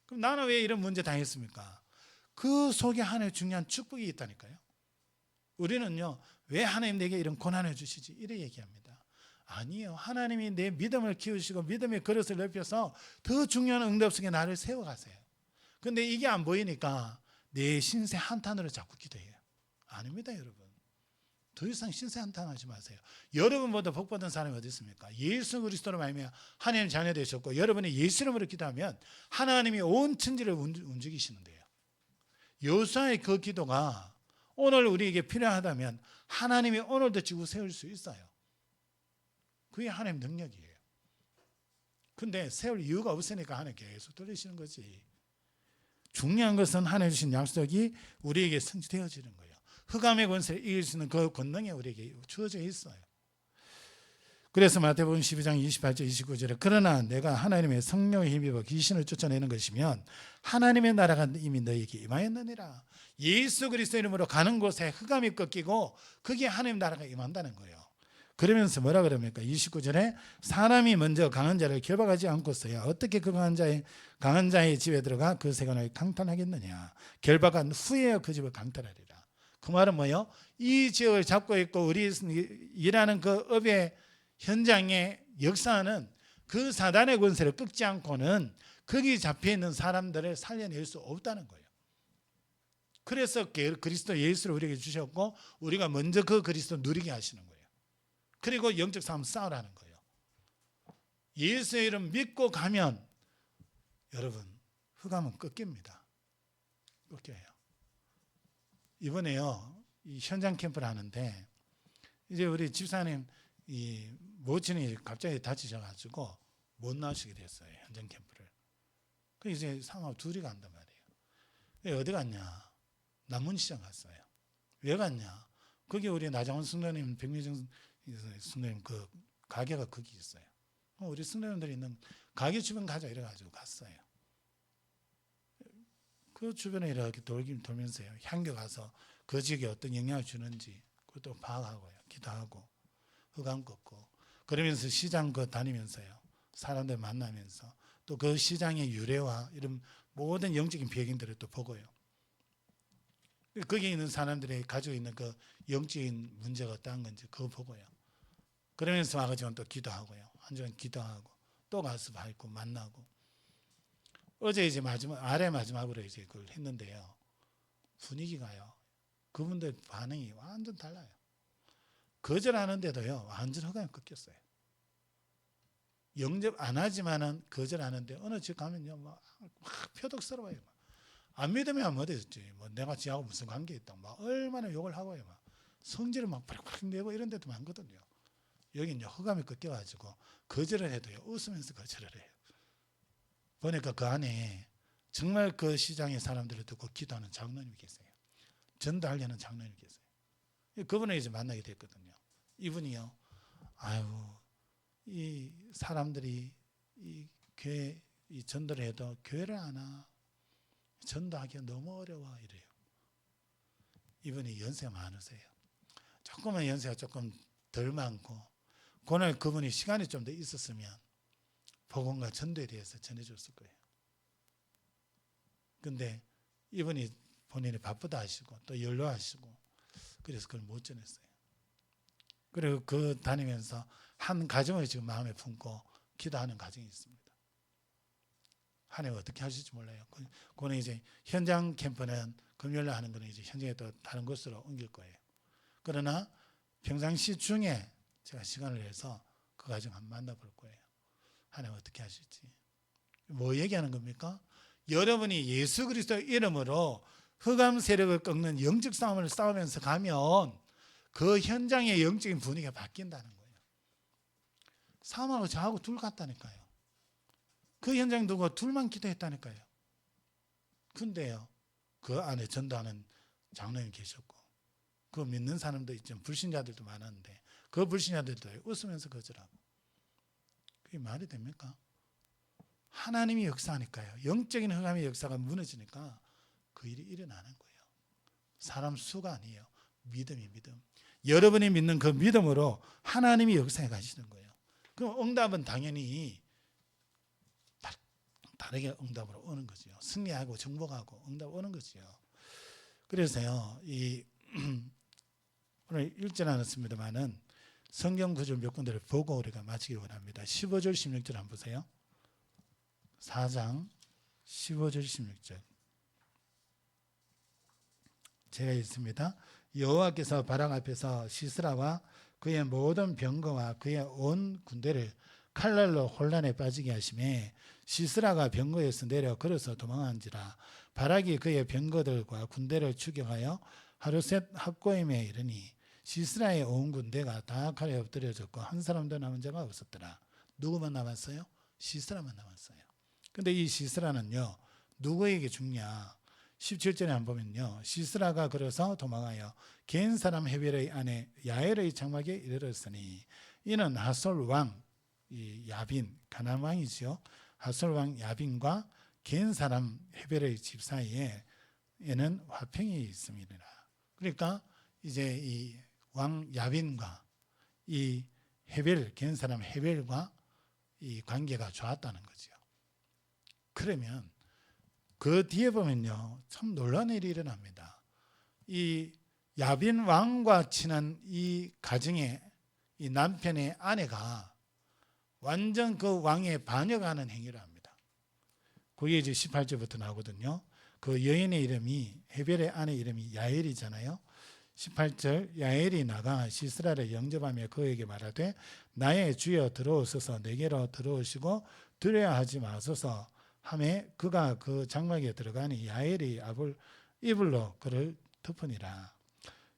그럼 나는 왜 이런 문제 당했습니까? 그 속에 하나님의 중요한 축복이 있다니까요. 우리는요, 왜 하나님 내게 이런 고난을 주시지? 이래 얘기합니다. 아니에요. 하나님이 내 믿음을 키우시고 믿음의 그릇을 넓혀서 더 중요한 응답 속에 나를 세워가세요. 근데 이게 안 보이니까 내 신세 한탄으로 자꾸 기도해요. 아닙니다, 여러분. 더 이상 신세 한탄하지 마세요. 여러분보다 복받은 사람이 어디 있습니까? 예수 그리스도로 말미암아 하나님 자녀 되셨고, 여러분이 예수 이름으로 기도하면 하나님이 온 천지를 움직이시는데요. 요수아의 그 기도가 오늘 우리에게 필요하다면 하나님이 오늘도 지구 세울 수 있어요. 그게 하나님 능력이에요. 근데 세울 이유가 없으니까 하나님 계속 돌리시는 거지. 중요한 것은 하나님 주신 약속이 우리에게 성취되어지는 거예요. 흑암의 권세를 이길 수 있는 그 권능이 우리에게 주어져 있어요. 그래서 마태복음 12장 28절 29절에 그러나 내가 하나님의 성령에 힘입어 귀신을 쫓아내는 것이면 하나님의 나라가 이미 너희에게 임하였느니라. 예수 그리스도 이름으로 가는 곳에 흑암이 꺾이고 거기에 하나님 나라가 임한다는 거예요. 그러면서 뭐라 그럽니까? 29절에 사람이 먼저 강한 자를 결박하지 않고서야 어떻게 그 강한 자의 집에 들어가 그 세관을 강탈하겠느냐. 결박한 후에 그 집을 강탈하리라. 그 말은 뭐예요? 이 지역을 잡고 있고 우리 일하는 그 업의 현장의 역사는 그 사단의 권세를 꺾지 않고는 거기 잡혀있는 사람들을 살려낼 수 없다는 거예요. 그래서 그리스도 예수를 우리에게 주셨고 우리가 먼저 그 그리스도 누리게 하시는 거예요. 그리고 영적 싸움 싸우라는 거예요. 예수의 이름 믿고 가면 여러분 흑암은 꺾입니다. 꺾여요. 이번에요 이 현장 캠프를 하는데 이제 우리 집사님 이 모친이 갑자기 다치셔가지고 못 나오시게 됐어요. 현장 캠프를. 그 이제 사모하고 둘이 간단 말이에요. 어디 갔냐? 남문시장 갔어요. 왜 갔냐? 거기 우리 나장원 성도님, 백미정 성도님 그 가게가 거기 있어요. 우리 성도님들이 있는 가게 주변 가자 이래가지고 갔어요. 그 주변에 이렇게 돌면서요. 향교 가서 그 지역에 어떤 영향을 주는지 그것도 파악하고요. 기도하고 흑암 꺾고 그러면서 시장 다니면서요. 사람들 만나면서 또 그 시장의 유래와 이런 모든 영적인 배경들을 또 보고요. 거기에 있는 사람들이 가지고 있는 그 영적인 문제가 어떤 건지 그거 보고요. 그러면서 와가지고 또 기도하고요. 한 주간 기도하고 또 가서 밟고 만나고 어제 이제 마지막으로 이제 그걸 했는데요. 분위기가요. 그분들 반응이 완전 달라요. 거절하는데도요. 완전 흑암이 꺾였어요. 영접 안 하지만은 거절하는데 어느 집 가면요. 막 표독스러워요. 안 믿으면 뭐 됐지. 뭐 내가 지하고 무슨 관계 있다. 막 얼마나 욕을 하고요. 막 성질을 막 팍팍 내고 이런 데도 많거든요. 여기는 흑암이 꺾여가지고 거절을 해도요. 웃으면서 거절을 해요. 보니까 그 안에 정말 그 시장의 사람들을 듣고 기도하는 장로님이 계세요. 전도하려는 장로님이 계세요. 그분을 이제 만나게 됐거든요. 이분이요. 아유, 이 사람들이 이 교회 이 전도를 해도 교회를 안 와. 전도하기가 너무 어려워 이래요. 이분이 연세가 많으세요. 조금만 연세가 조금 덜 많고 그날 그분이 시간이 좀 더 있었으면 복음과 전도에 대해서 전해줬을 거예요. 근데 이분이 본인이 바쁘다 하시고 또 연로하시고 그래서 그걸 못 전했어요. 그리고 그 다니면서 한 가정을 지금 마음에 품고 기도하는 가정이 있습니다. 하나님 어떻게 하실지 몰라요. 그거는 이제 현장 캠프는 금요일날 하는 거는 이제 현장에 또 다른 곳으로 옮길 거예요. 그러나 평상시 중에 제가 시간을 내서 그 가정 한번 만나볼 거예요. 하나님 어떻게 하실지. 뭐 얘기하는 겁니까? 여러분이 예수 그리스도 이름으로 흑암 세력을 꺾는 영적 싸움을 싸우면서 가면 그 현장의 영적인 분위기가 바뀐다는 거예요. 사람하고 저하고 둘 같다니까요. 그 현장 두고 둘만 기도했다니까요. 근데요, 그 안에 전도하는 장로님 계셨고, 그 믿는 사람도 있죠. 불신자들도 많았는데, 그 불신자들도 웃으면서 거절하고. 그게 말이 됩니까? 하나님이 역사하니까요. 영적인 흑암의 역사가 무너지니까 그 일이 일어나는 거예요. 사람 수가 아니에요. 믿음이 믿음. 여러분이 믿는 그 믿음으로 하나님이 역사해 가시는 거예요. 그럼 응답은 당연히 다르게 응답으로 오는 거죠. 승리하고 정복하고 응답 오는 거죠. 그래서요, 오늘 읽지 않았습니다만은 성경 구절 몇 군데를 보고 우리가 마치기 원합니다. 15절 16절 한번 보세요. 4장 15절 16절 제가 읽습니다. 여호와께서 바락 앞에서 시스라와 그의 모든 병거와 그의 온 군대를 칼날로 혼란에 빠지게 하심에 시스라가 병거에서 내려 걸어서 도망한지라. 바락이 그의 병거들과 군대를 추격하여 하루셋 합고임에 이르니 시스라의 온 군대가 다 칼에 엎드려졌고 한 사람도 남은 자가 없었더라. 누구만 남았어요? 시스라만 남았어요. 근데 이 시스라는요, 누구에게 죽냐? 17절에 한번 보면요, 시스라가 그래서 도망하여 겐 사람 헤벨의 아내 야엘의 장막에 이르렀으니 이는 하솔 왕 이 야빈 가나안 왕이지요. 하솔 왕 야빈과 겐 사람 헤벨의 집 사이에는 화평이 있습니다. 그러니까 이제 이 왕 야빈과 이 헤벨 겐 사람 헤벨과 이 관계가 좋았다는 거죠. 그러면 그 뒤에 보면요, 참 놀라운 일이 일어납니다. 이 야빈 왕과 친한 이 가정의 이 남편의 아내가 완전 그 왕에 반역하는 행위를 합니다. 그게 이제 18절부터 나오거든요. 그 여인의 이름이 헤벨의 아내 이름이 야엘이잖아요. 18절 야엘이 나가 시스라를 영접하며 그에게 말하되 나의 주여 들어오소서 내게로 들어오시고 두려워 하지 마소서 하매 그가 그 장막에 들어가니 야엘이 이불로 그를 덮으니라.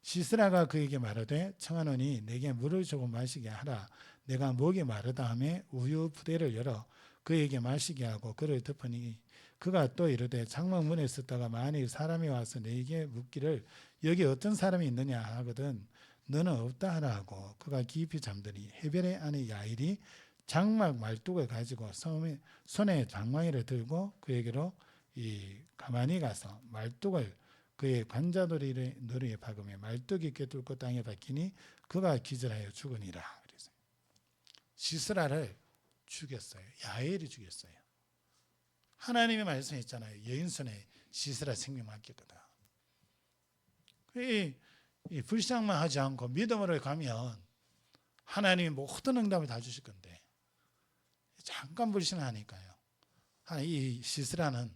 시스라가 그에게 말하되 청하노니 내게 물을 조금 마시게 하라. 내가 목이 마르다 하매 우유 부대를 열어 그에게 마시게 하고 그를 덮으니 그가 또 이르되 장막 문에 섰다가 만일 사람이 와서 내게 묻기를 여기 어떤 사람이 있느냐 하거든 너는 없다 하라 하고 그가 깊이 잠드니 헤벨의 아내 야일이 장막 말뚝을 가지고 손에 장망이를 들고 그에게로 가만히 가서 말뚝을 그의 관자놀이에 박으며 말뚝이 꿰뚫고 땅에 박히니 그가 기절하여 죽으니라. 그래서 시스라를 죽였어요. 야엘이 죽였어요. 하나님이 말씀했잖아요. 여인 손에 시스라 생명 맡겼거든. 이 불쌍만 하지 않고 믿음으로 가면 하나님이 모든 응답을 다 주실 건데 잠깐 불신하니까요. 이 시스라는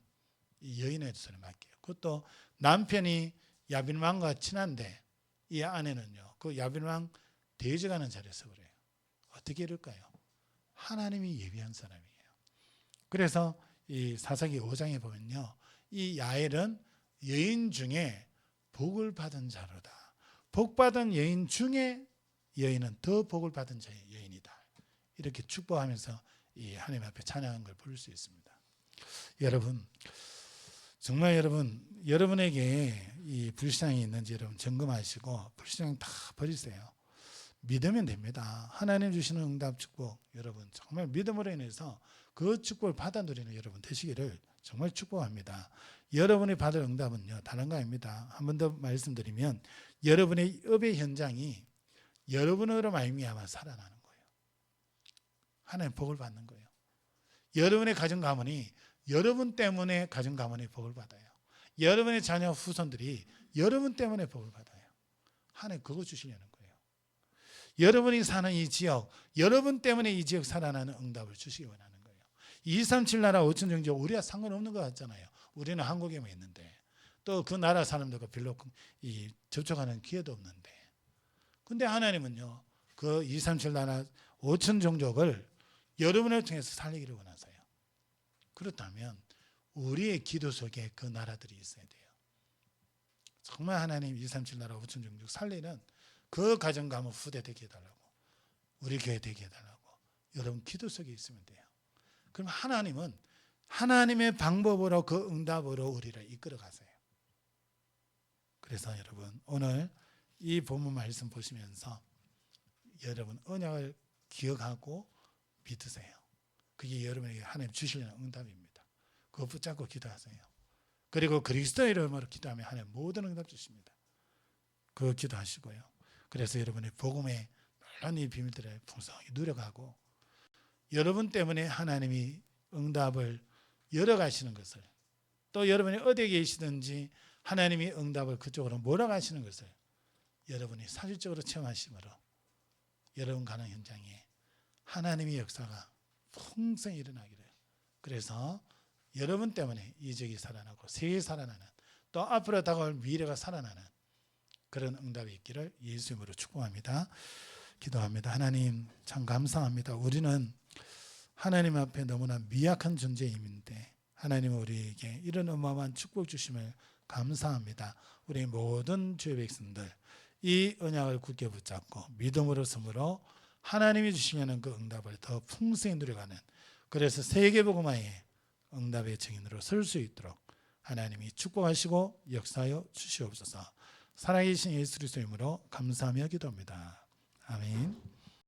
이 여인의 손에 맡겨요. 그것도 남편이 야빈 왕과 친한데 이 아내는요, 그 야빈 왕 대적하는 자리에 서버려요. 어떻게 이럴까요? 하나님이 예비한 사람이에요. 그래서 이 사사기 5장에 보면요, 이 야엘은 여인 중에 복을 받은 자로다. 복 받은 여인 중에 여인은 더 복을 받은 자의 여인이다. 이렇게 축복하면서 이 하나님 앞에 찬양한 걸 볼 수 있습니다. 여러분, 정말 여러분에게 이 불신앙이 있는지 여러분 점검하시고 불신앙 다 버리세요. 믿으면 됩니다. 하나님 주시는 응답 축복 여러분 정말 믿음으로 인해서 그 축복을 받아 누리는 여러분 되시기를 정말 축복합니다. 여러분이 받을 응답은요 다른 거 아닙니다. 한 번 더 말씀드리면 여러분의 업의 현장이 여러분으로 말미암아 살아나는 거예요. 하나님 복을 받는 거예요. 여러분의 가정 가문이 여러분 때문에 가정 가문의 복을 받아요. 여러분의 자녀 후손들이 여러분 때문에 복을 받아요. 하나님 그거 주시려는 거예요. 여러분이 사는 이 지역, 여러분 때문에 이 지역 살아나는 응답을 주시기 원하는 거예요. 237 나라 5천 정지 우리와 상관없는 것 같잖아요. 우리는 한국에만 있는데 또 그 나라 사람들과 별로 접촉하는 기회도 없는데 근데 하나님은요 그 237 나라 5천 종족을 여러분을 통해서 살리기를 원하세요. 그렇다면 우리의 기도 속에 그 나라들이 있어야 돼요. 정말 하나님 237 나라 5천 종족 살리는 그 가정 가문 후대 되게 해달라고 우리 교회 되게 해달라고 여러분 기도 속에 있으면 돼요. 그럼 하나님은 하나님의 방법으로 그 응답으로 우리를 이끌어 가세요. 그래서 여러분 오늘 이 본문 말씀 보시면서 여러분 언약을 기억하고 믿으세요. 그게 여러분에게 하나님 주시려는 응답입니다. 그거 붙잡고 기도하세요. 그리고 그리스도의 이름으로 기도하면 하나님 모든 응답 주십니다. 그거 기도하시고요. 그래서 여러분의 복음의 놀라운 이 비밀들을 풍성하게 누려가고 여러분 때문에 하나님이 응답을 열어가시는 것을 또 여러분이 어디에 계시든지 하나님이 응답을 그쪽으로 몰아가시는 것을 여러분이 사실적으로 체험하심으로 여러분 가는 현장에 하나님의 역사가 풍성히 일어나기를 그래서 여러분 때문에 이 지역이 살아나고 세계가 살아나는 또 앞으로 다가올 미래가 살아나는 그런 응답이 있기를 예수 이름으로 축복합니다. 기도합니다. 하나님 참 감사합니다. 우리는 하나님 앞에 너무나 미약한 존재임인데 하나님은 우리에게 이런 어마어마한 축복 주심을 감사합니다. 우리 모든 주의 백성들 이 언약을 굳게 붙잡고 믿음으로 섬으로 하나님이 주시려는 그 응답을 더 풍성히 누려가는 그래서 세계복음화의 응답의 증인으로 설 수 있도록 하나님이 축복하시고 역사하여 주시옵소서. 살아계신 예수 그리스도의 이름으로 감사하며 기도합니다. 아멘.